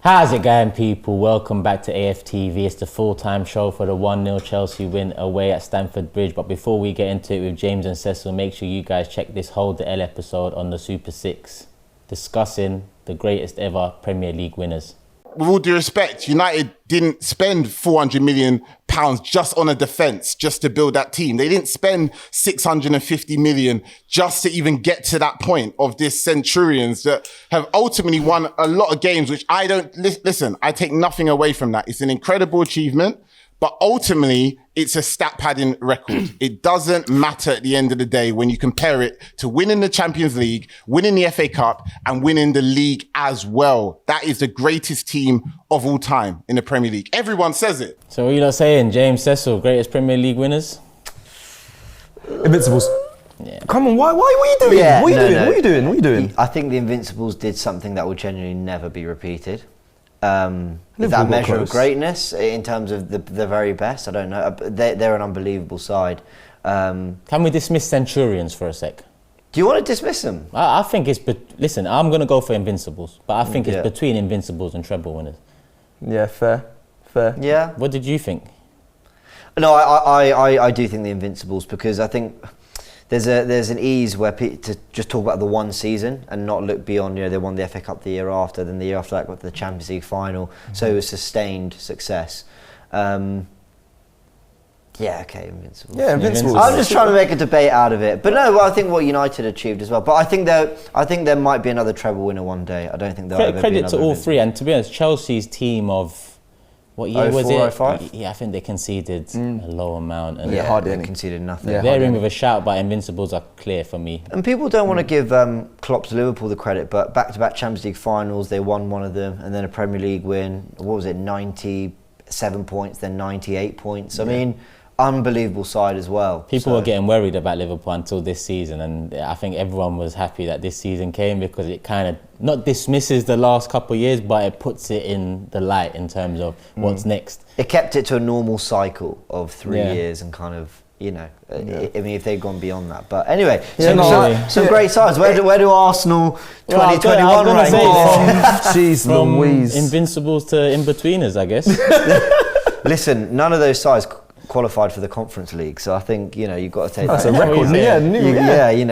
How's it going, people? Welcome back to AFTV. It's the full-time show for the 1-0 Chelsea win away at Stamford Bridge. But before we get into it with James and Cecil, make sure you guys check this Hold the L episode on the Super 6, discussing the greatest ever Premier League winners. With all due respect, United didn't spend £400 million just on a defence, just to build that team. They didn't spend 650 million just to even get to that point of this Centurions that have ultimately won a lot of games, which I don't, listen, I take nothing away from that. It's an incredible achievement, but ultimately it's a stat padding record. It doesn't matter at the end of the day when you compare it to winning the Champions League, winning the FA Cup and winning the league as well. That is the greatest team of all time in the Premier League. Everyone says it. So what are you not saying, James, Cecil, greatest Premier League winners? Invincibles. Yeah. Come on, what are you doing? Yeah, what are no. you doing? I think the Invincibles did something that will genuinely never be repeated. Is Liverpool that measure close. of greatness in terms of the very best? I don't know. They're an unbelievable side. Can we dismiss Centurions for a sec? Do you want to dismiss them? I think it's... Listen, I'm going to go for Invincibles, but I think it's between Invincibles and treble winners. Yeah, fair. Yeah. What did you think? No, I do think the Invincibles, because I think there's an ease where to just talk about the one season and not look beyond. They won the FA Cup the year after, then the year after that got to the Champions League final. So it was sustained success. Invincibles. Yeah, Invincibles. I'm just trying to make a debate out of it, but no. I think what United achieved as well. But I think there might be another treble winner one day. I don't think there'll ever be Credit another to all Invincible. three, and to be honest, Chelsea's team of... What year was it? 04, 05? Yeah, I think they conceded a low amount. And hardly they any. conceded nothing. Yeah. they're in with a shout, but Invincibles are clear for me. And people don't want to give Klopp's Liverpool the credit, but back-to-back Champions League finals, they won one of them, and then a Premier League win. What was it, 97 points, then 98 points. I mean, unbelievable side as well. People were getting worried about Liverpool until this season, and I think everyone was happy that this season came, because it kind of not dismisses the last couple of years, but it puts it in the light in terms of what's next. It kept it to a normal cycle of 3 years and kind of, I mean, if they'd gone beyond that. But anyway, some great sides. Where do Arsenal 2021 rank? Jeez From Louise. Invincibles to in-betweeners, I guess. Listen, none of those sides qualified for the Conference League, so I think you've got to take That's that. a record.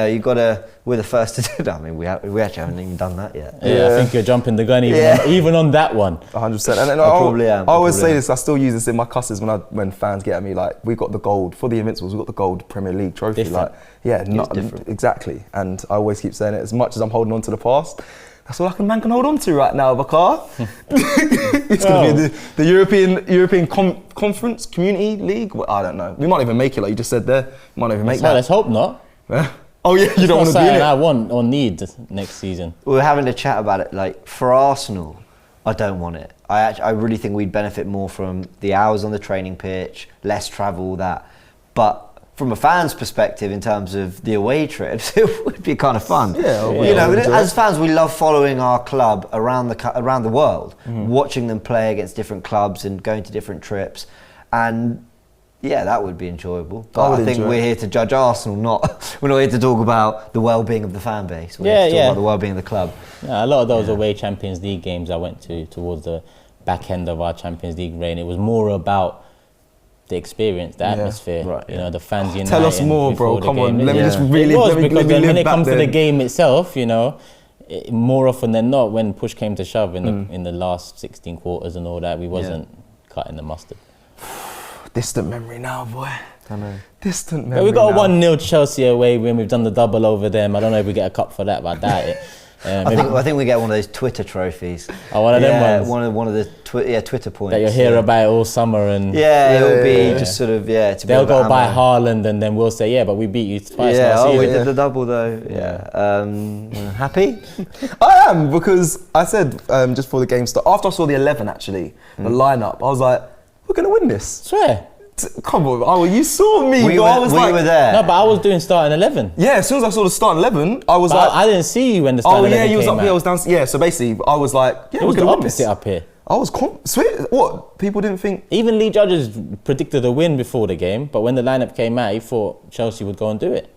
You've got to. We're the first to do that. I mean, we actually haven't even done that yet. Yeah, I think you're jumping the gun even on that one. 100%. And I probably am. I always say this. I still use this in my cusses when fans get at me, like, we got the gold for the Invincibles. We got the gold Premier League trophy. Different. Different. Exactly. And I always keep saying it. As much as I'm holding on to the past, that's all man can hold on to right now, Bakar. It's going to be the European Conference Community League. Well, I don't know. We might not even make it, like you just said there. Might not even make that. Let's hope not. Oh yeah, you don't want to be in it. I want or need next season. We were having a chat about it. Like, for Arsenal, I don't want it. I really think we'd benefit more from the hours on the training pitch, less travel, that. But from a fan's perspective, in terms of the away trips, it would be kind of fun. As fans, we love following our club around the world, watching them play against different clubs and going to different trips, and that would be enjoyable. But I think we're here to judge Arsenal, we're not here to talk about the well-being of the fan base. We're here to talk about the well-being of the club. Yeah, a lot of those away Champions League games I went to towards the back end of our Champions League reign, it was more about the experience, the atmosphere, the fans uniting. Tell us more, bro. Come on, let me just really. It was because when it comes to the then. game itself, more often than not, when push came to shove in the last 16 quarters and all that, we wasn't cutting the mustard. Distant memory now, boy. I know. Distant memory. We got a 1-0 Chelsea away win. We've done the double over them. I don't know if we get a cup for that, but I doubt it. I think we get one of those Twitter trophies. Oh, one of them ones. One of the Twitter points. That you'll hear about it all summer and it'll be just sort of they'll go by Haaland and then we'll say but we beat you twice. We did the double though. Happy? I am, because I said just before the game started, after I saw the 11 actually, the lineup, I was like, we're gonna win this. Swear. Come on, you saw me. We were there. No, but I was doing starting 11. Yeah, as soon as I saw the starting 11, I was I didn't see you when the starting 11 you was came up out. here, I was down. Yeah, so basically, I was like, it was the opposite up here. I was sweet. What? People didn't think. Even Lee Judges predicted a win before the game, but when the lineup came out, he thought Chelsea would go and do it.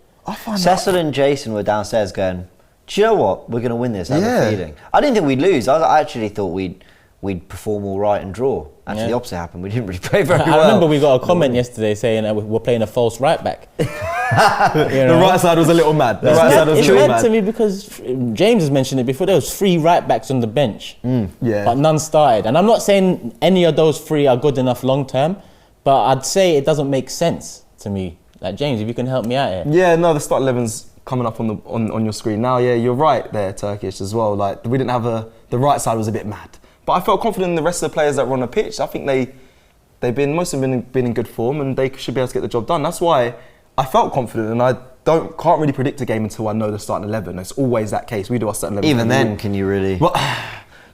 Cecil and Jason were downstairs going, do you know what? We're going to win this. I have a feeling. I didn't think we'd lose. I actually thought we'd we'd perform all right and draw. Actually, the opposite happened. We didn't really play very well. I remember we got a comment yesterday saying that we're playing a false right back. The right side was a little mad. It's mad to me because James has mentioned it before. There was 3 right backs on the bench, but none started. And I'm not saying any of those 3 are good enough long term, but I'd say it doesn't make sense to me. Like, James, if you can help me out here. Yeah, no, the start 11's coming up on your screen now. Yeah, you're right there, Turkish as well. Like, we didn't have the right side was a bit mad. But I felt confident in the rest of the players that were on the pitch. I think most of them been in good form, and they should be able to get the job done. That's why I felt confident, and I can't really predict a game until I know the starting 11. It's always that case. We do our starting 11. Even then, can you really? Well,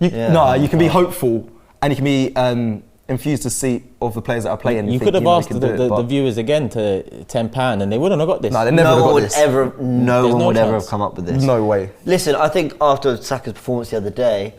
you can be hopeful, and you can be infused to see of the players that are playing. You could have asked the viewers again to £10, and they wouldn't have got this. No, they never would have got this. No one would ever have come up with this. No way. Listen, I think after Saka's performance the other day,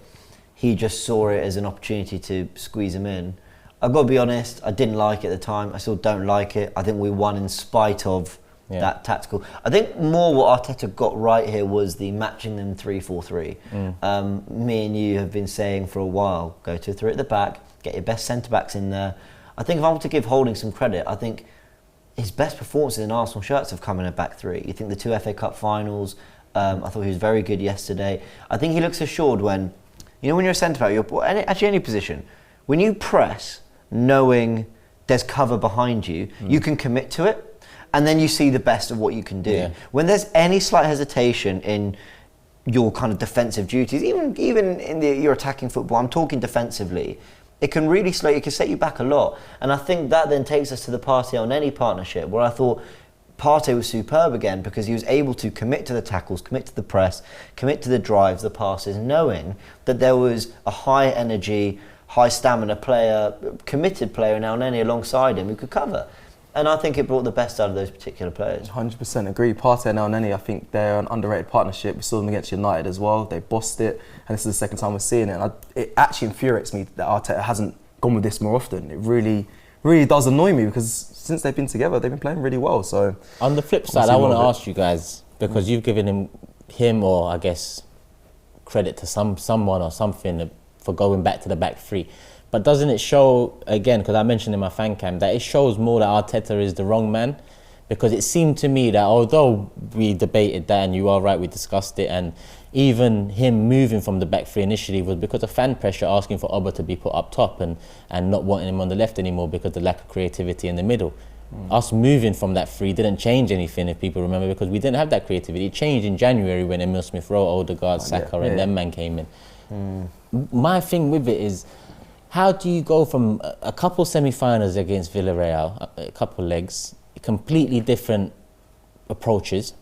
he just saw it as an opportunity to squeeze him in. I've got to be honest, I didn't like it at the time. I still don't like it. I think we won in spite of that tactical. I think more what Arteta got right here was the matching them 3-4-3. Me and you have been saying for a while, go to 3 at the back, get your best centre-backs in there. I think if I want to give Holding some credit, I think his best performances in Arsenal shirts have come in a back 3. You think the 2 FA Cup finals, I thought he was very good yesterday. I think he looks assured when, when you're a centre-back, actually any position, when you press, knowing there's cover behind you, you can commit to it, and then you see the best of what you can do. Yeah. When there's any slight hesitation in your kind of defensive duties, even in your attacking football, I'm talking defensively, it can really it can set you back a lot. And I think that then takes us to the Partey on any partnership, where I thought Partey was superb again because he was able to commit to the tackles, commit to the press, commit to the drives, the passes, knowing that there was a high energy, high stamina player, committed player now and any alongside him who could cover. And I think it brought the best out of those particular players. 100% agree. Partey and Elneny, I think they're an underrated partnership. We saw them against United as well. They bossed it, and this is the second time we're seeing it. And it actually infuriates me that Arteta hasn't gone with this more often. It really, really does annoy me because since they've been together, they've been playing really well. So on the flip side, I want to ask you guys, because you've given him, or I guess credit to someone or something for going back to the back 3. But doesn't it show, again, because I mentioned in my fan cam, that it shows more that Arteta is the wrong man? Because it seemed to me that although we debated that, and you are right, we discussed it, and even him moving from the back 3 initially was because of fan pressure, asking for Oba to be put up top and not wanting him on the left anymore because of the lack of creativity in the middle. Us moving from that 3 didn't change anything, if people remember, because we didn't have that creativity. It changed in January when Emile Smith-Rowe, Odegaard, Saka and them man came in. My thing with it is, how do you go from a couple semi-finals against Villarreal, a couple legs, completely different approaches,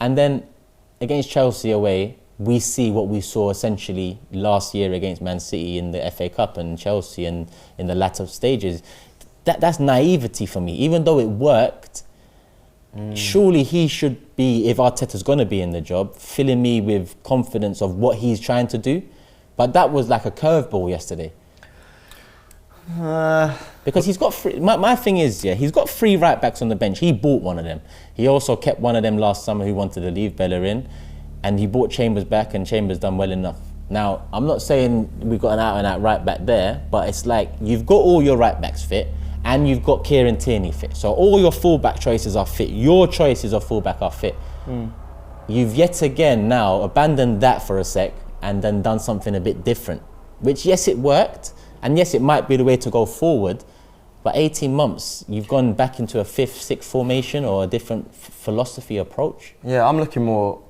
and then against Chelsea away, we see what we saw essentially last year against Man City in the FA Cup and Chelsea and in the latter stages. That's naivety for me. Even though it worked, surely he should be, if Arteta's going to be in the job, filling me with confidence of what he's trying to do. But that was like a curveball yesterday. Because he's got my thing is, he's got 3 right backs on the bench. He bought one of them. He also kept one of them last summer who wanted to leave, Bellerin, and he bought Chambers back, and Chambers done well enough. Now, I'm not saying we've got an out-and-out right back there, but it's like you've got all your right backs fit, and you've got Kieran Tierney fit. So all your full-back choices are fit. Your choices of full-back are fit. You've yet again now abandoned that for a sec and then done something a bit different, which, yes, it worked. And yes, it might be the way to go forward, but 18 months, you've gone back into a 5th, 6th formation or a different philosophy approach? Yeah, I'm looking more,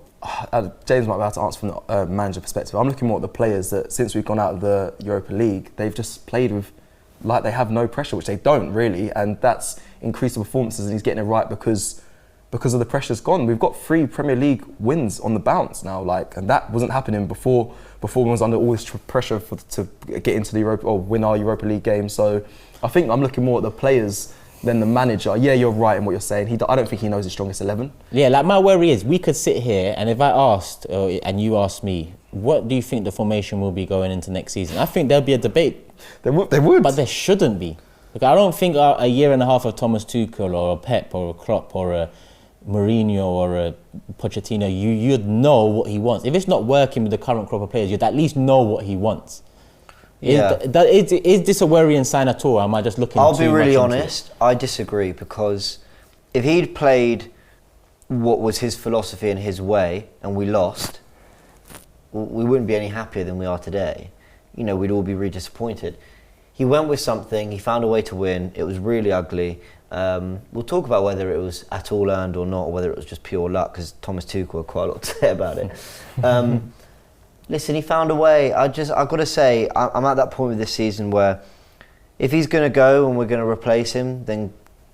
James might be able to answer from the manager perspective, I'm looking more at the players that since we've gone out of the Europa League, they've just played with, like they have no pressure, which they don't really, and that's increased the performances, and he's getting it right because of the pressure's gone. We've got 3 Premier League wins on the bounce now, and that wasn't happening before we was under all this pressure to get into the Europa or win our Europa League game. So I think I'm looking more at the players than the manager. Yeah, you're right in what you're saying. I don't think he knows his strongest 11. Yeah, like my worry is we could sit here and if I asked and you asked me, what do you think the formation will be going into next season? I think there'll be a debate. They would. But there shouldn't be. I don't think a year and a half of Thomas Tuchel or a Pep or a Klopp or a Mourinho or a Pochettino, you'd know what he wants. If it's not working with the current crop of players, you'd at least know what he wants. Yeah. Is this a worrying sign at all? Or am I just looking? I'll be too really much into honest. I disagree, because if he'd played what was his philosophy and his way, and we lost, we wouldn't be any happier than we are today. You know, we'd all be really disappointed. He went with something. He found a way to win. It was really ugly. We'll talk about whether it was at all earned or not, or whether it was just pure luck, because Thomas Tuchel had quite a lot to say about it. Listen, he found a way. I've got to say, I'm at that point with this season where if he's going to go and we're going to replace him, then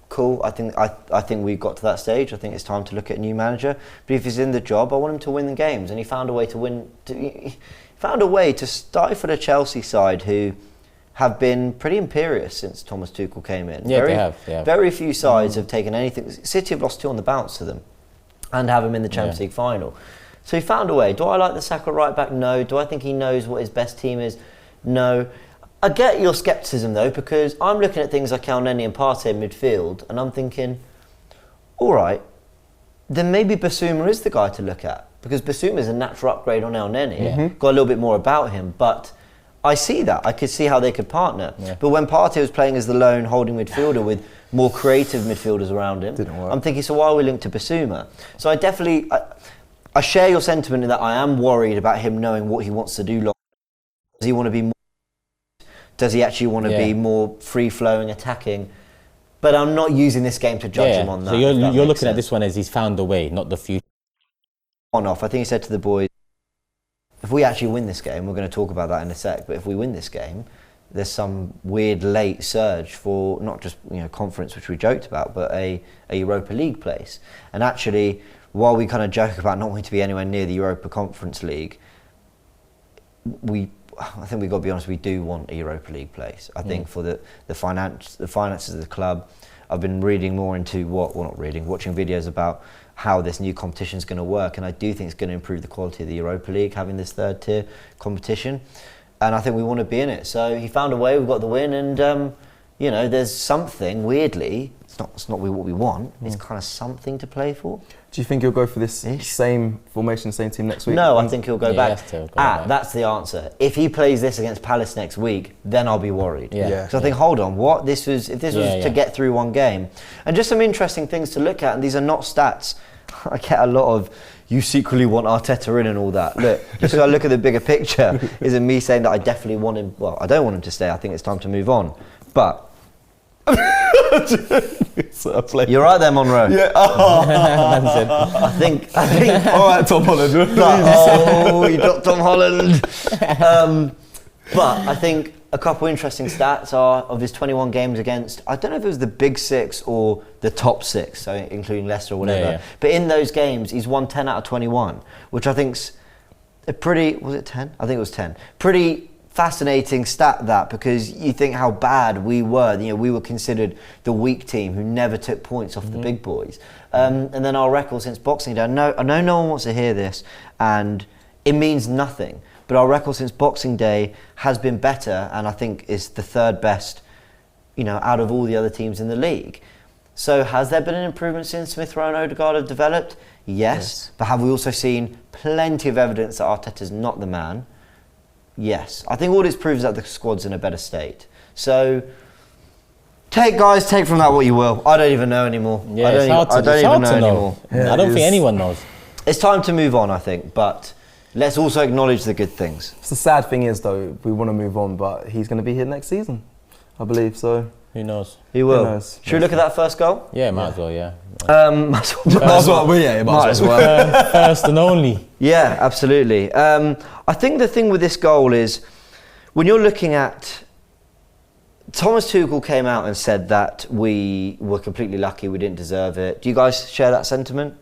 cool. I think we've got to that stage. I think it's time to look at a new manager. But if he's in the job, I want him to win the games, and he found a way to win. He found a way to stifle a Chelsea side who have been pretty imperious since Thomas Tuchel came in. Yeah, they have. Yeah. Very few sides have taken anything. City have lost 2 on the bounce to them, and have him in the Champions League final. So he found a way. Do I like the Saka right back? No. Do I think he knows what his best team is? No. I get your scepticism though, because I'm looking at things like Elneny and Partey in midfield, and I'm thinking, all right, then maybe Basuma is the guy to look at, because Basuma is a natural upgrade on Elneny. Yeah. Got a little bit more about him, but I see that. I could see how they could partner. Yeah. But when Partey was playing as the lone holding midfielder with more creative midfielders around him, Didn't work. I'm thinking, so why are we linked to Basuma? So I share your sentiment in that I am worried about him knowing what he wants to do. Does he want to be more? Does he actually want to be more free-flowing, attacking? But I'm not using this game to judge him on that. So you're looking at this one as he's found a way, not the future. On-off. I think he said to the boys, if we actually win this game, we're going to talk about that in a sec, but if we win this game, there's some weird late surge for not just conference, which we joked about, but a Europa League place. And actually, while we kind of joke about not wanting to be anywhere near the Europa Conference League, I think we've got to be honest, we do want a Europa League place. I think for the finances of the club. I've been reading more into watching videos about how this new competition is going to work, and I do think it's going to improve the quality of the Europa League, having this 3rd tier competition, and I think we want to be in it. So he found a way, we've got the win, and there's something, weirdly, it's not what we want, it's kind of something to play for. Do you think he'll go for this same formation, same team next week? No, I think he'll go back. Back. That's the answer. If he plays this against Palace next week, then I'll be worried. Yeah. So I think, hold on, what? If this was to get through one game. And just some interesting things to look at, and these are not stats. I get a lot of, you secretly want Arteta in and all that. Look, just so I look at the bigger picture, isn't me saying that I definitely want him, well, I don't want him to stay, I think it's time to move on. But you're right there, Monroe. Yeah. I think. All right, Tom Holland. You dropped Tom Holland. But I think a couple interesting stats are of his 21 games against, I don't know if it was the big 6 or the top 6, so including Leicester or whatever. Yeah. But in those games, he's won 10 out of 21, which I think's a pretty. Was it 10? I think it was 10. Pretty fascinating stat, that, because you think how bad we were. We were considered the weak team who never took points off the big boys. And then our record since Boxing Day, I know no one wants to hear this, and it means nothing, but our record since Boxing Day has been better, and I think is the 3rd best, out of all the other teams in the league. So has there been an improvement since Smith Rowe and Odegaard have developed? Yes. But have we also seen plenty of evidence that Arteta's not the man? Yes. I think all this proves that the squad's in a better state. So, take from that what you will. I don't even know anymore. Yeah, I don't even know anymore. Yeah, I don't think anyone knows. It's time to move on, I think, but let's also acknowledge the good things. The sad thing is, though, we want to move on, but he's going to be here next season, I believe, so. Who knows? He will. Who knows? Should we look at that first goal? Yeah, might as well, yeah. Might as well. First and only. Yeah, absolutely. I think the thing with this goal is, when you're looking at, Thomas Tuchel came out and said that we were completely lucky, we didn't deserve it. Do you guys share that sentiment?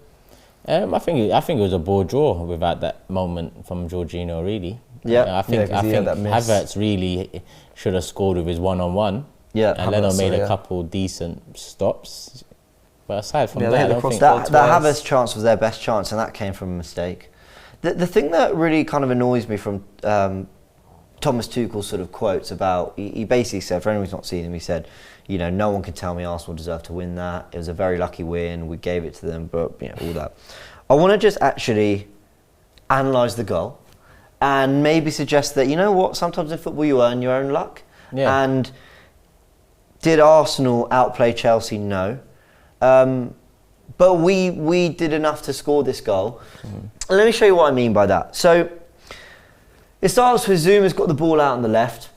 I think it was a ball draw without that moment from Jorginho, really. Yeah. I think that miss. Havertz really should have scored with his one-on-one. Yeah, and Leno made a couple decent stops. But aside from that, I don't think that Havertz chance was their best chance, and that came from a mistake. The thing that really kind of annoys me from Thomas Tuchel's sort of quotes about, he basically said, for anyone who's not seen him, he said, no one can tell me Arsenal deserved to win that. It was a very lucky win. We gave it to them, but all that. I want to just actually analyse the goal and maybe suggest that, you know what, sometimes in football you earn your own luck. Yeah. And did Arsenal outplay Chelsea? No. But we did enough to score this goal. And let me show you what I mean by that. So it starts with Zuma's got the ball out on the left.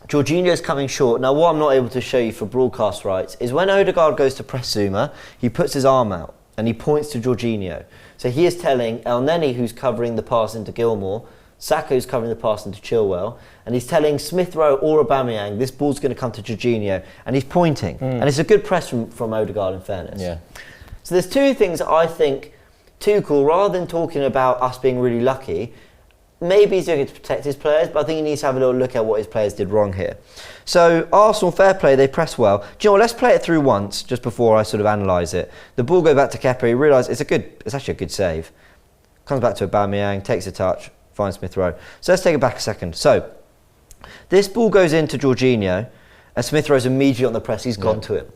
Jorginho's coming short. Now, what I'm not able to show you for broadcast rights is when Odegaard goes to press Zuma, he puts his arm out and he points to Jorginho. So he is telling El Neni, who's covering the pass into Gilmour, Saka, who's covering the pass into Chilwell, and he's telling Smith Rowe or Aubameyang, this ball's going to come to Jorginho, and he's pointing. And it's a good press from Odegaard, in fairness. Yeah. So there's two things that I think Tuchel, rather than talking about us being really lucky, maybe he's doing it to protect his players, but I think he needs to have a little look at what his players did wrong here. So Arsenal, fair play, they press well. Do you know what, let's play it through once, just before I sort of analyse it. The ball goes back to Kepa, he realises it's actually a good save. Comes back to Aubameyang, takes a touch, finds Smith Rowe. So let's take it back a second. So this ball goes into Jorginho, and Smith Rowe's immediately on the press, he's gone to him.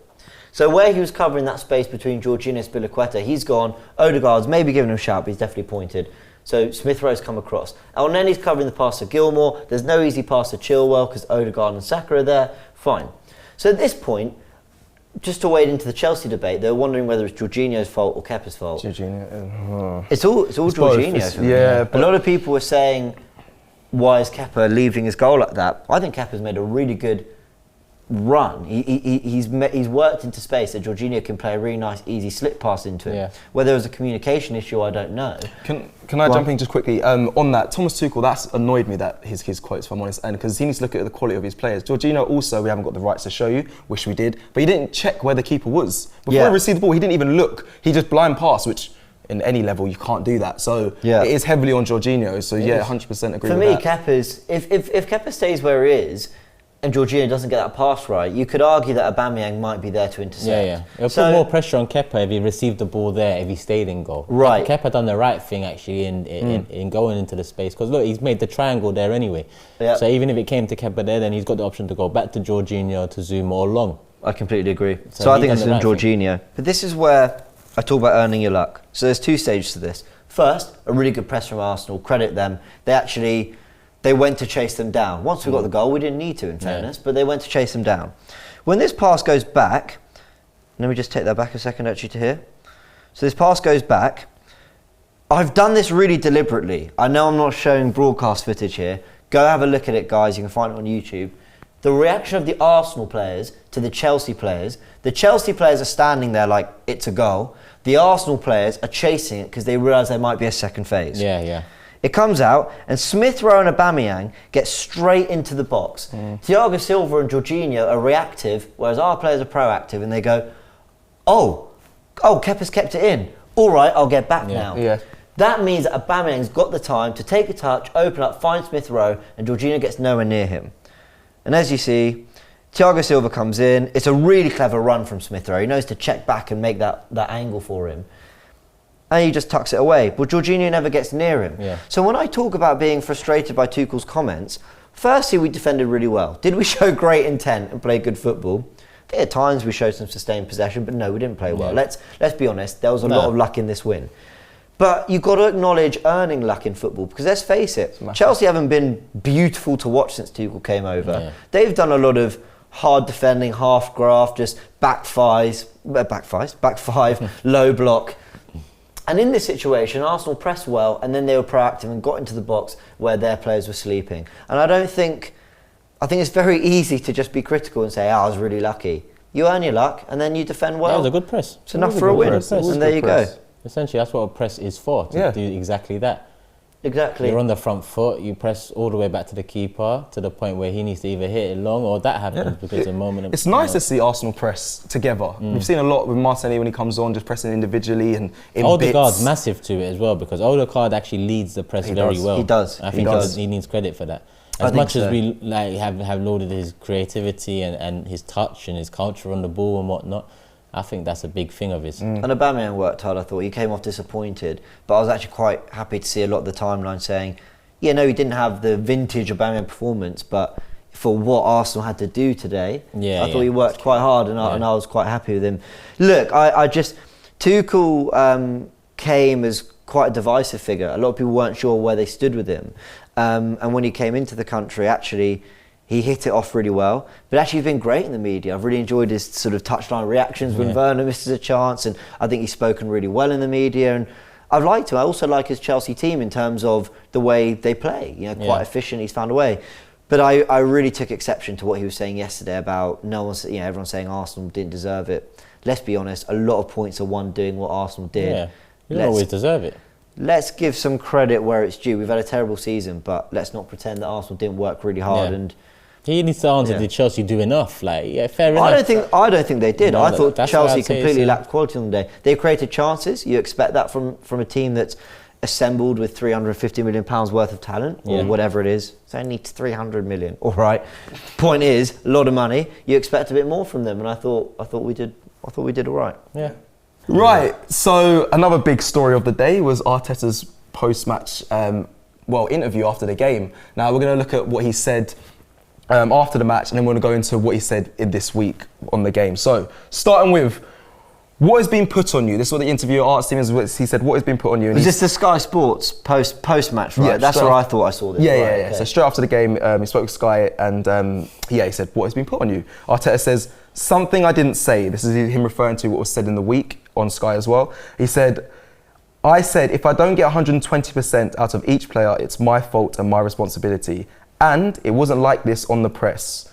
So where he was covering that space between Jorginho and Spilicueta, he's gone. Odegaard's maybe giving him a shout, but he's definitely pointed. So Smith Rowe's come across. El Neni's covering the pass to Gilmour. There's no easy pass to Chilwell because Odegaard and Saka are there. Fine. So at this point, just to wade into the Chelsea debate, they're wondering whether it's Jorginho's fault or Kepa's fault. Jorginho. It's all Jorginho. Yeah. A lot of people were saying, why is Kepa leaving his goal like that? I think Kepa's made a really good run. He's worked into space that Jorginho can play a really nice, easy slip pass into it. Yeah. Whether it was a communication issue, I don't know. Can I jump in just quickly on that? Thomas Tuchel, that's annoyed me that his quotes, if I'm honest, and because he needs to look at the quality of his players. Jorginho also, we haven't got the rights to show you. Wish we did, but he didn't check where the keeper was before he received the ball. He didn't even look. He just blind passed, which in any level you can't do that. So it is heavily on Jorginho. So 100% agree. For with me, that. Kepa's if Kepa stays where he is, and Jorginho doesn't get that pass right, you could argue that Aubameyang might be there to intercept. Yeah. It'll put more pressure on Kepa if he received the ball there, if he stayed in goal. Right. Kepa done the right thing actually in going into the space, because look, he's made the triangle there anyway. Yeah. So even if it came to Kepa there, then he's got the option to go back to Jorginho, to Zuma or Long. I completely agree. So I think it's in Jorginho. But this is where I talk about earning your luck. So there's two stages to this. First, a really good press from Arsenal. Credit them. They went to chase them down. Once we got the goal, we didn't need to, in fairness, but they went to chase them down. When this pass goes back, let me just take that back a second actually to here. So this pass goes back. I've done this really deliberately. I know I'm not showing broadcast footage here. Go have a look at it, guys. You can find it on YouTube. The reaction of the Arsenal players to the Chelsea players are standing there like it's a goal. The Arsenal players are chasing it because they realise there might be a second phase. Yeah. It comes out, and Smith Rowe and Aubameyang get straight into the box. Thiago Silva and Jorginho are reactive, whereas our players are proactive, and they go, oh, Kepa's kept it in. All right, I'll get back now. Yeah. That means that Aubameyang's got the time to take a touch, open up, find Smith Rowe, and Jorginho gets nowhere near him. And as you see, Thiago Silva comes in. It's a really clever run from Smith Rowe. He knows to check back and make that angle for him. And he just tucks it away. But Jorginho never gets near him. Yeah. So when I talk about being frustrated by Tuchel's comments, firstly, we defended really well. Did we show great intent and play good football? I think at times we showed some sustained possession, but no, we didn't play well. Let's be honest, there was a lot of luck in this win. But you've got to acknowledge earning luck in football, because let's face it, Chelsea haven't been beautiful to watch since Tuchel came over. Yeah. They've done a lot of hard defending, half graft, just back five, low block. And in this situation, Arsenal pressed well, and then they were proactive and got into the box where their players were sleeping. And I think it's very easy to just be critical and say, I was really lucky. You earn your luck, and then you defend well. That was a good press. It's enough for a win. And there you go. Essentially, that's what a press is for, to do exactly that. Exactly. You're on the front foot, you press all the way back to the keeper to the point where he needs to either hit it long or that happens because of moment. It's nice to see Arsenal press together. We've seen a lot with Martinelli when he comes on, just pressing individually and in Odegaard's bits. massive to it as well, because Odegaard actually leads the press very well. He does. I think he needs credit for that. As much as we have lauded his creativity and his touch and his culture on the ball and whatnot, I think that's a big thing of his. And Aubameyang worked hard, I thought. He came off disappointed, but I was actually quite happy to see a lot of the timeline saying, he didn't have the vintage Aubameyang performance, but for what Arsenal had to do today, I thought he worked quite hard, and I was quite happy with him. Look, Tuchel came as quite a divisive figure. A lot of people weren't sure where they stood with him. And when he came into the country, actually, he hit it off really well. But actually, he's been great in the media. I've really enjoyed his sort of touchline reactions when Werner misses a chance. And I think he's spoken really well in the media. And I've liked him. I also like his Chelsea team in terms of the way they play. Quite efficient. He's found a way. But I really took exception to what he was saying yesterday about everyone's saying Arsenal didn't deserve it. Let's be honest, a lot of points are won doing what Arsenal did. Yeah, you don't always deserve it. Let's give some credit where it's due. We've had a terrible season, but let's not pretend that Arsenal didn't work really hard. And he needs to answer, did Chelsea do enough? Fair enough. I don't think they did. No, I thought Chelsea completely so. lacked quality on the day. They created chances. You expect that from a team that's assembled with £350 million worth of talent, or whatever it is. It's only 300 million. All right. Point is, a lot of money. You expect a bit more from them, and I thought we did all right. Yeah. Right. So another big story of the day was Arteta's post-match, interview after the game. Now we're going to look at what he said after the match, and then we're going to go into what he said in this week on the game. So starting with, what has been put on you? This is what the interviewer asked him. He said, what has been put on you? And was this the Sky Sports post-match, right? Yeah, that's where I thought I saw this. Yeah, right, yeah. okay. So straight after the game, he spoke with Sky and he said, what has been put on you? Arteta says, something I didn't say. This is him referring to what was said in the week on Sky as well. He said, I said, if I don't get 120% out of each player, it's my fault and my responsibility. And it wasn't like this on the press.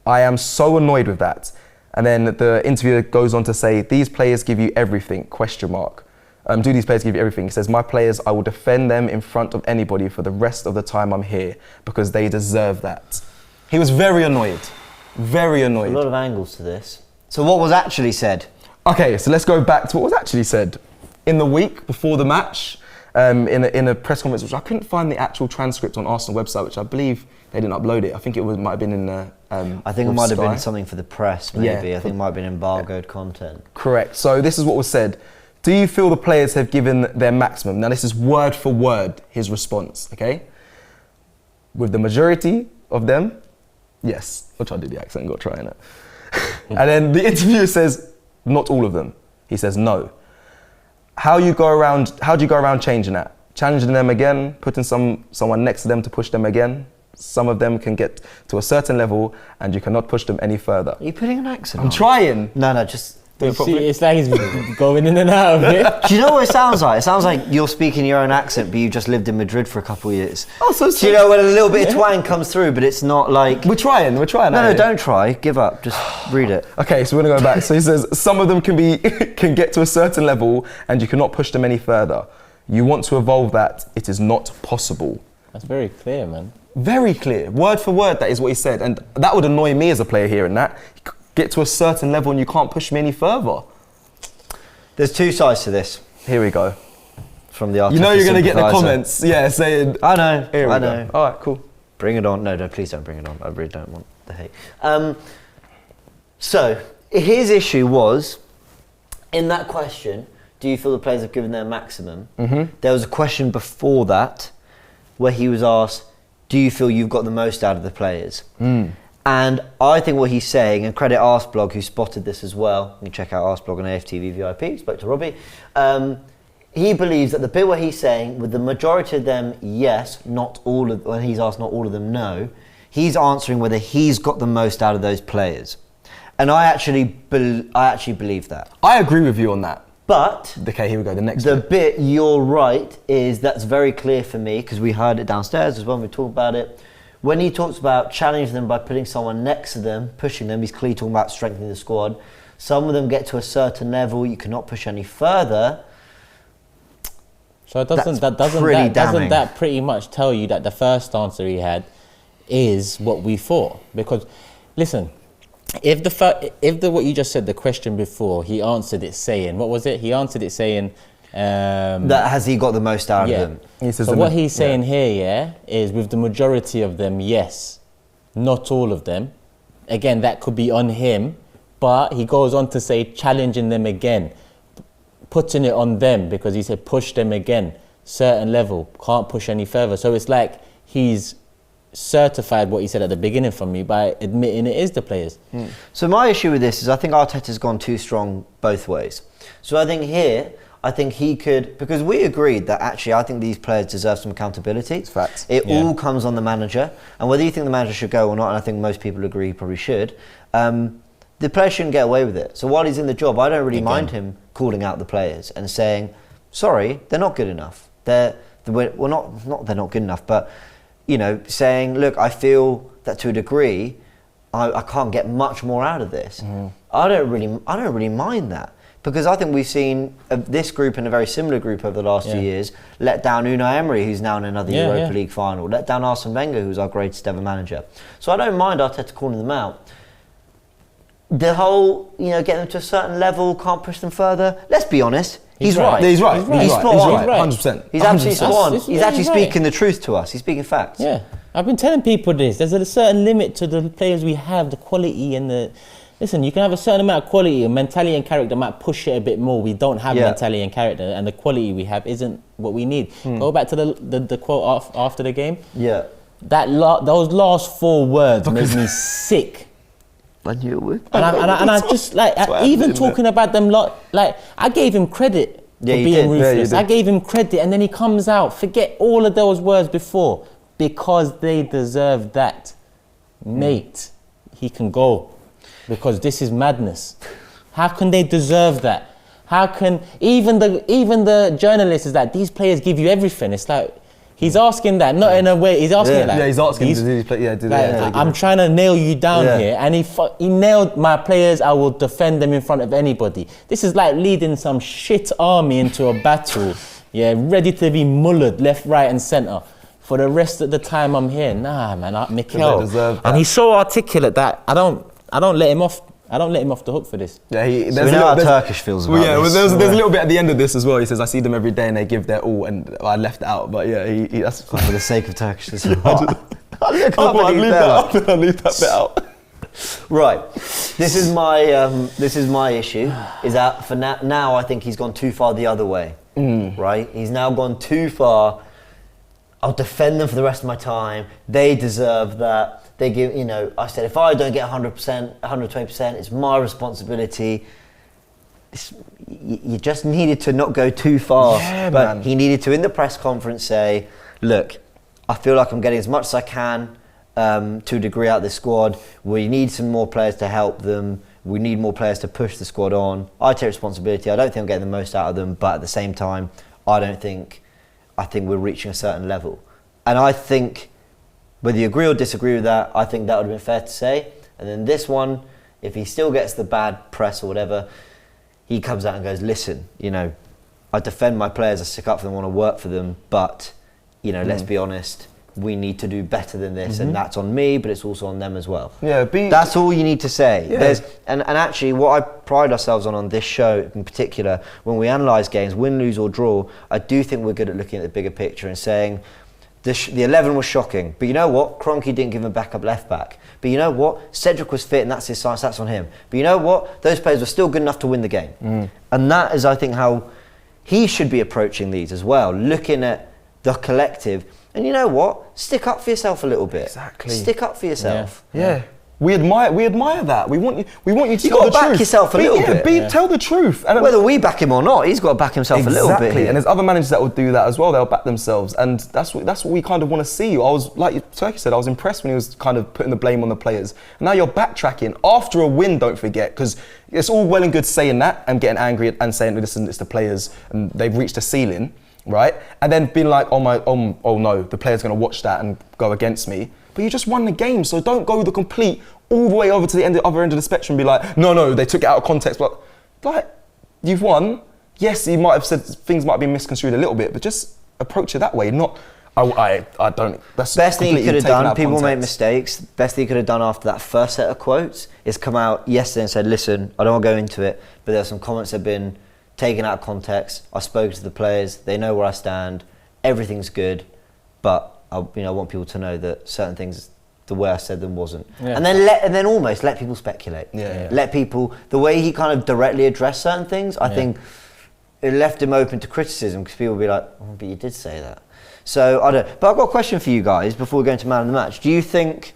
I am so annoyed with that. And then the interviewer goes on to say, these players give you everything, ? Do these players give you everything? He says, my players, I will defend them in front of anybody for the rest of the time I'm here because they deserve that. He was very annoyed. Very annoyed. A lot of angles to this. So what was actually said? Okay, so let's go back to what was actually said. In the week before the match, in a press conference, which I couldn't find the actual transcript on Arsenal website, which I believe they didn't upload it. I think might have been in the I think it might have Sky. been something for the press, maybe. Yeah. I think it might have been embargoed content. Correct. So this is what was said. Do you feel the players have given their maximum? Now this is word for word his response, okay? With the majority of them, yes. I'll try to do the accent, got trying it. And then the interviewer says, not all of them. He says no. How do you go around changing that? Challenging them again, putting someone next to them to push them again. Some of them can get to a certain level and you cannot push them any further. Are you putting an accent I'm on? trying. No, just... See, it's like he's going in and out of it. Do you know what it sounds like? It sounds like you're speaking your own accent, but you just lived in Madrid for a couple of years. Oh, so do you know when a little bit of twang comes through, but it's not like... We're trying. No, don't try. Give up. Just read it. Okay, so we're going to go back. So he says, some of them can get to a certain level and you cannot push them any further. You want to evolve that. It is not possible. That's very clear, man. Very clear. Word for word, that is what he said. And that would annoy me as a player hearing that. Get to a certain level and you can't push me any further. There's two sides to this. Here we go. From the Arteta You know you're going to get the sympathiser. comments, saying... I know, Here we I go. know. All right, cool. Bring it on. No, please don't bring it on. I really don't want the hate. So, his issue was, in that question, do you feel the players have given their maximum? Mm-hmm. There was a question before that where he was asked, do you feel you've got the most out of the players? And I think what he's saying, and credit Arseblog who spotted this as well, you can check out Arseblog on AFTV VIP, spoke to Robbie, he believes that the bit where he's saying, with the majority of them, yes, not all of, when he's asked not all of them, no, he's answering whether he's got the most out of those players. And I actually believe that. I agree with you on that. But okay, here we go. The next bit you're right is that's very clear for me because we heard it downstairs as well when we talked about it. When he talks about challenging them by putting someone next to them, pushing them, he's clearly talking about strengthening the squad. Some of them get to a certain level, you cannot push any further. So doesn't that pretty much tell you that the first answer he had is what we thought? Because listen, if what you just said, the question before, he answered it saying, what was it? He answered it saying, that has he got the most out of them? He says so what he's saying here, is with the majority of them, yes, not all of them. Again, that could be on him, but he goes on to say challenging them again, putting it on them because he said push them again, certain level, can't push any further. So it's like he's certified what he said at the beginning from me by admitting it is the players. So my issue with this is I think Arteta's gone too strong both ways. So I think here, I think he could, because we agreed that actually I think these players deserve some accountability. It's facts. It all comes on the manager, and whether you think the manager should go or not, and I think most people agree he probably should, the player shouldn't get away with it. So while he's in the job, I don't really mind him calling out the players and saying, sorry, they're not good enough. They're not good enough, but saying, look, I feel that to a degree, I can't get much more out of this. I don't really mind that, because I think we've seen this group and a very similar group over the last few years let down Unai Emery, who's now in another Europa League final, let down Arsene Wenger, who's our greatest ever manager. So I don't mind Arteta calling them out. The whole, getting them to a certain level, can't push them further. Let's be honest, he's right. He's right. He's spot on. 100%. He's absolutely spot on. He's actually right. speaking the truth to us. He's speaking facts. Yeah, I've been telling people this. There's a certain limit to the players we have, the quality and the... Listen, you can have a certain amount of quality, and mentality and character might push it a bit more. We don't have mentality and character, and the quality we have isn't what we need. Go back to the quote after the game. Yeah. Those last 4 words made me sick. I knew it would. And I just even talking about them I gave him credit for being ruthless. I gave him credit, and then he comes out, forget all of those words before, because they deserve that. Mate, he can go, because this is madness. How can they deserve that? How can even the journalist is like, these players give you everything? It's like, he's asking that, not in a way. He's asking it like, he's asking. I'm trying to nail you down here, and he nailed my players. I will defend them in front of anybody. This is like leading some shit army into a battle, ready to be mullered left, right, and centre for the rest of the time I'm here. Nah, man, Mikel, and he's so articulate that I don't let him off. I don't let him off the hook for this. Yeah, so we know how Turkish feels about this. There's a little bit at the end of this as well. He says, I see them every day and they give their all, and I left it out. But that's for the sake of Turkishness. I'll leave that bit out. Right, this is my issue. Is that for now I think he's gone too far the other way. Right, he's now gone too far. I'll defend them for the rest of my time. They deserve that. They give, I said, if I don't get 100%, 120%, it's my responsibility. You just needed to not go too far. Yeah, but man. He needed to, in the press conference, say, look, I feel like I'm getting as much as I can to a degree out of the squad. We need some more players to help them. We need more players to push the squad on. I take responsibility. I don't think I'm getting the most out of them. But at the same time, I think we're reaching a certain level. And I think, whether you agree or disagree with that, I think that would have been fair to say. And then this one, if he still gets the bad press or whatever, he comes out and goes, listen, I defend my players, I stick up for them, I want to work for them, but, let's be honest, we need to do better than this, and that's on me, but it's also on them as well. Yeah, that's all you need to say. Yeah. And actually, what I pride ourselves on this show in particular, when we analyse games, win, lose or draw, I do think we're good at looking at the bigger picture and saying, the 11 was shocking, but you know what? Kroenke didn't give him a backup left back. But you know what? Cedric was fit, and that's his science. That's on him. But you know what? Those players were still good enough to win the game, and that is, I think, how he should be approaching these as well, looking at the collective. And you know what? Stick up for yourself a little bit. Exactly. Stick up for yourself. Yeah. We admire that. We want you to tell the truth. You've got to back yourself a little bit. Tell the truth. And whether we back him or not, he's got to back himself a little bit. Exactly. And there's other managers that will do that as well. They'll back themselves, and that's what we kind of want to see. I was, like Turkey said, I was impressed when he was kind of putting the blame on the players. And now you're backtracking after a win. Don't forget, because it's all well and good saying that and getting angry and saying, listen, it's the players and they've reached a ceiling, right? And then being like, oh no, the player's going to watch that and go against me. But you just won the game, so don't go the complete all the way over to the other end of the spectrum and be like, no, they took it out of context. But like, you've won. Yes, you might have said things might have been misconstrued a little bit, but just approach it that way. Not, I don't. That's best thing you could have done. People context. make mistakes. Best thing you could have done after that first set of quotes is come out yesterday and said, listen, I don't want to go into it, but there are some comments that have been taken out of context. I spoke to the players. They know where I stand. Everything's good, but I want people to know that certain things, the way I said them wasn't. Yeah. And then almost let people speculate. Yeah. Let people, the way he kind of directly addressed certain things, I think it left him open to criticism, because people would be like, oh, but you did say that. So I don't. But I've got a question for you guys before we go into man of the match. Do you think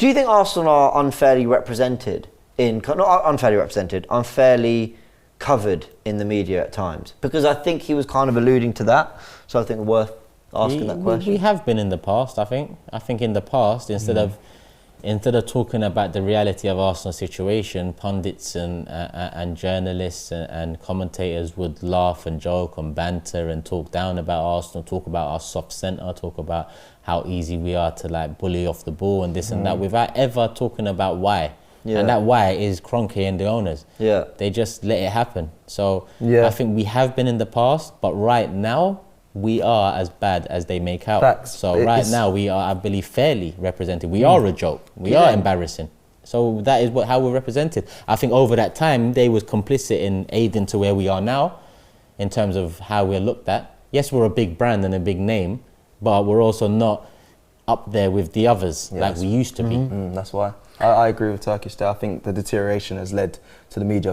Arsenal are unfairly represented unfairly covered in the media at times? Because I think he was kind of alluding to that. So I think worth asking that question. We have been in the past, I think. I think in the past, instead of talking about the reality of Arsenal's situation, pundits and journalists and commentators would laugh and joke and banter and talk down about Arsenal, talk about our soft centre, talk about how easy we are to like bully off the ball and this and that, without ever talking about why. Yeah. And that why is Kroenke and the owners. Yeah. They just let it happen. So I think we have been in the past, but right now, we are as bad as they make out. Facts. So right now we are, I believe, fairly represented. We are a joke. We are embarrassing. So that is how we're represented. I think over that time they was complicit in aiding to where we are now, in terms of how we're looked at. Yes, we're a big brand and a big name, but we're also not up there with the others like we used to be. That's why. I agree with Turkish there. I think the deterioration has led to the media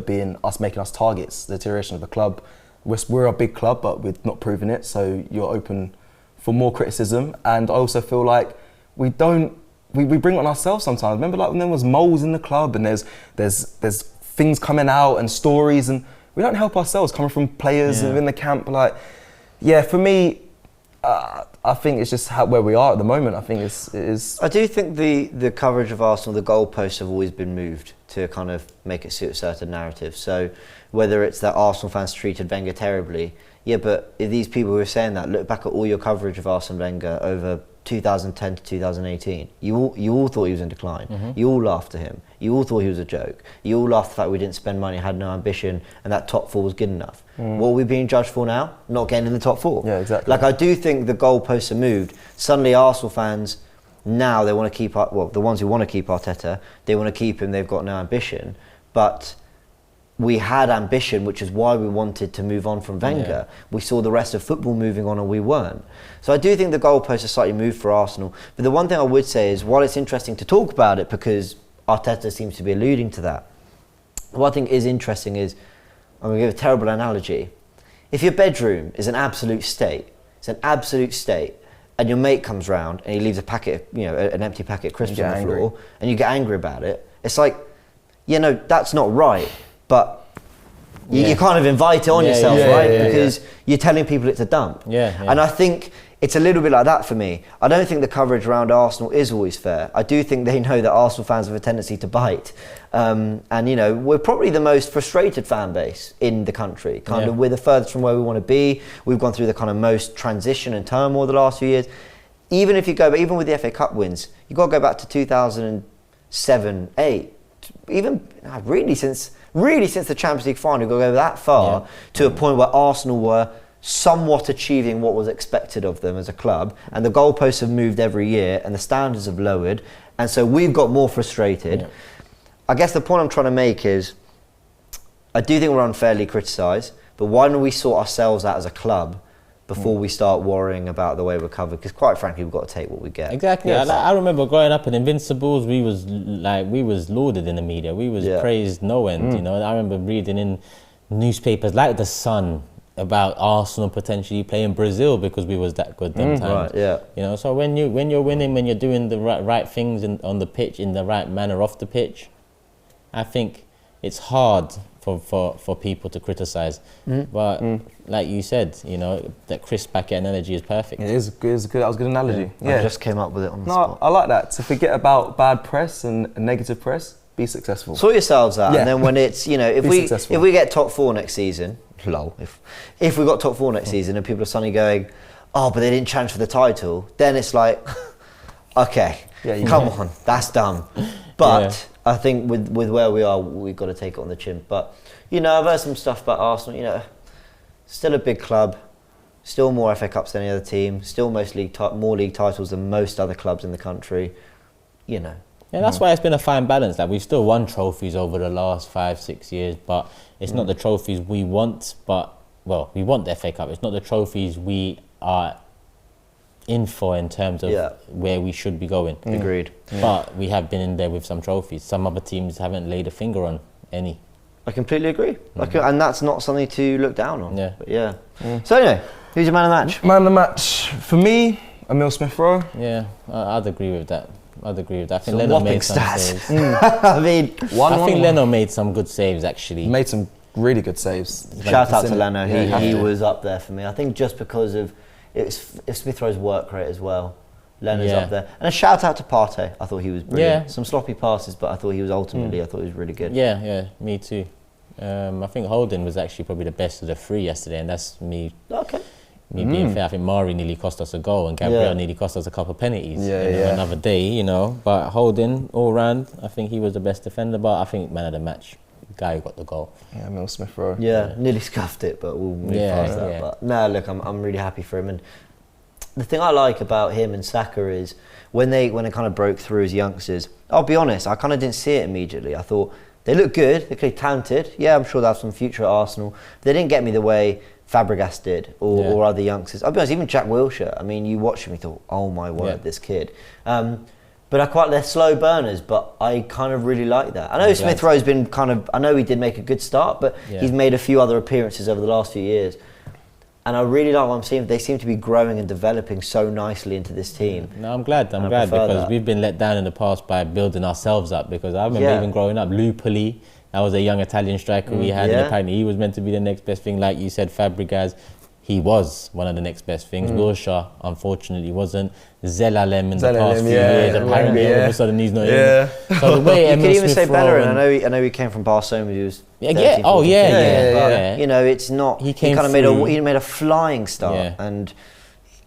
making us targets. The deterioration of the club. We're a big club, but we're not proving it. So you're open for more criticism. And I also feel like we bring it on ourselves sometimes. Remember, like when there was moles in the club, and there's things coming out and stories, and we don't help ourselves coming from players within the camp. Like, for me, I think it's just where we are at the moment. I think it is. I do think the coverage of Arsenal, the goalposts have always been moved to kind of make it suit a certain narrative. So whether it's that Arsenal fans treated Wenger terribly, but if these people who are saying that, look back at all your coverage of Arsene Wenger over 2010 to 2018. You all thought he was in decline. You all laughed at him. You all thought he was a joke. You all laughed at the fact we didn't spend money, had no ambition, and that top four was good enough. What are we being judged for now? Not getting in the top four. Yeah, exactly. Like, I do think the goalposts are moved. Suddenly Arsenal fans, now they want to keep, the ones who want to keep Arteta, they want to keep him, they've got no ambition. But we had ambition, which is why we wanted to move on from Wenger. We saw the rest of football moving on and we weren't. So I do think the goalposts are slightly moved for Arsenal. But the one thing I would say is, while it's interesting to talk about it because Arteta seems to be alluding to that, what I think is interesting is, I'm going to give a terrible analogy. If your bedroom is an absolute state, and your mate comes round and he leaves a packet, an empty packet of crisps on the floor, and you get angry about it, it's like, that's not right. But you kind of invite it on yourself, right? Because you're telling people it's a dump. And I think it's a little bit like that for me. I don't think the coverage around Arsenal is always fair. I do think they know that Arsenal fans have a tendency to bite. And, we're probably the most frustrated fan base in the country. We're the furthest from where we want to be. We've gone through the kind of most transition and turmoil the last few years. Even if you go, even with the FA Cup wins, you've got to go back to 2007, 8. Even really since the Champions League final, you've got to go that far to a point where Arsenal were somewhat achieving what was expected of them as a club, and the goalposts have moved every year and the standards have lowered, and so we've got more frustrated. I guess the point I'm trying to make is, I do think we're unfairly criticised, but why don't we sort ourselves out as a club before we start worrying about the way we're covered? Because quite frankly, we've got to take what we get. Exactly. I remember growing up in Invincibles, we was lauded in the media. We was praised no end. I remember reading in newspapers like The Sun about Arsenal potentially playing Brazil because we was that good them times. Right, so when you're winning, when you're doing the right things on the pitch in the right manner off the pitch, I think it's hard for people to criticise. But like you said, that crisp packet analogy is perfect. It is good. That was a good analogy. I just came up with it on the spot. I like that. To forget about bad press and negative press, be successful. Sort yourselves out, and then when it's if we get top four next season, if we got top four next season and people are suddenly going, oh, but they didn't challenge for the title, then it's like, okay, come on, that's dumb. But I think with where we are, we've got to take it on the chin. But I've heard some stuff about Arsenal. Still a big club, still more FA Cups than any other team, still more league titles than most other clubs in the country. Yeah, that's why it's been a fine balance. Like, we've still won trophies over the last 5-6 years, but it's not the trophies we want. We want the FA Cup. It's not the trophies we are in for in terms of where we should be going. Agreed. But we have been in there with some trophies. Some other teams haven't laid a finger on any. I completely agree. And that's not something to look down on. So anyway, who's your man of the match? Man of the match for me, Emil Smith-Rowe. Yeah, I'd agree with that. I think Leno made some saves. I mean, I think Leno made some good saves actually. Made some really good saves. Shout out to Leno. Yeah, He was up there for me. I think just because of it's Smith Rowe's work rate as well. Leno's up there. And a shout out to Partey. I thought he was brilliant. Yeah. Some sloppy passes, but I thought he was ultimately, I thought he was really good. Yeah, me too. I think Holding was actually probably the best of the three yesterday, and that's me. Okay. Me being fair, I think Mari nearly cost us a goal, and Gabriel nearly cost us a couple of penalties. Another day, you know. But Holding all round, I think he was the best defender. But I think man of the match, the guy who got the goal. Yeah, Emil Smith Rowe. Yeah, nearly scuffed it, but we'll move past that. Yeah. But no, look, I'm really happy for him. And the thing I like about him and Saka is when they kind of broke through as youngsters. I'll be honest, I kind of didn't see it immediately. I thought they look good, they're clearly talented. Yeah, I'm sure they'll have some future at Arsenal. They didn't get me the way Fabregas did or other youngsters. I'll be honest, even Jack Wilshere. I mean, you watch him, you thought, oh my word, this kid. But they're slow burners, but I kind of really like that. I know Smith Rowe's been I know he did make a good start, but he's made a few other appearances over the last few years. And I really like what I'm seeing. They seem to be growing and developing so nicely into this team. No, I'm glad because we've been let down in the past by building ourselves up. Because I remember even growing up, Lupoli, that was a young Italian striker we had, and apparently he was meant to be the next best thing. Like you said, Fabregas, he was one of the next best things. Wilshere, unfortunately, wasn't. Zelalem in the past few years, apparently all of a sudden he's not in. So the way you could even say Bellerin. and I know he came from Barcelona. He was 13, yeah. You know, it's not. He came kind of made a flying start, Yeah. and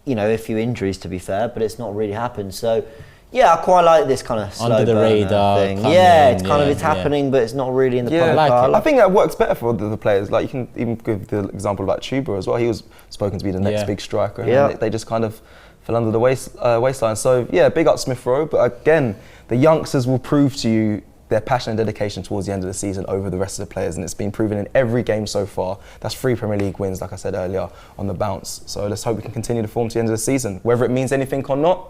you know, a few injuries to be fair, but it's not really happened. So. Yeah, I quite like this kind of slow under the burner radar thing. It's happening, but it's not really in the public eye. I think that works better for the players. Like you can even give the example about Chuba as well. He was spoken to be the next big striker, and they just kind of fell under the waistline. So yeah, big up Smith Rowe. But again, the youngsters will prove to you their passion and dedication towards the end of the season over the rest of the players, and it's been proven in every game so far. That's 3 Premier League wins, like I said earlier, on the bounce. So let's hope we can continue the form to the end of the season, whether it means anything or not.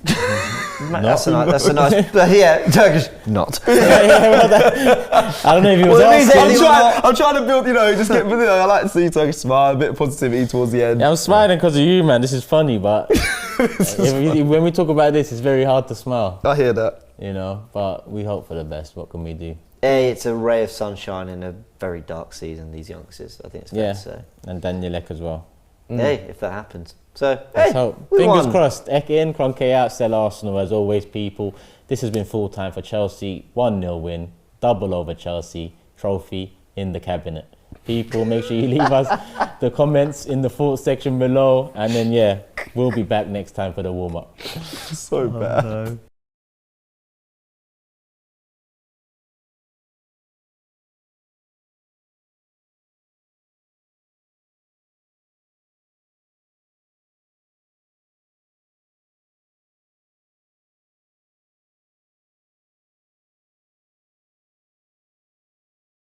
That's a nice, Turkish not. I don't know if he was I'm trying to build, just get, I like to see Turkish smile, a bit of positivity towards the end. Yeah, I'm smiling because of you, man. This is funny, but when we talk about this, it's very hard to smile. I hear that. But we hope for the best. What can we do? Hey, it's a ray of sunshine in a very dark season, these youngsters, I think it's fair to say. And Danielek as well. Hey, if that happens. So, let's hope. Fingers crossed. Ek in, Kroenke out, sell Arsenal as always, people. This has been full time for Chelsea. 1-0 win, double over Chelsea, trophy in the cabinet. People, make sure you leave us the comments in the thoughts section below. And then, we'll be back next time for the warm-up. So bad. No.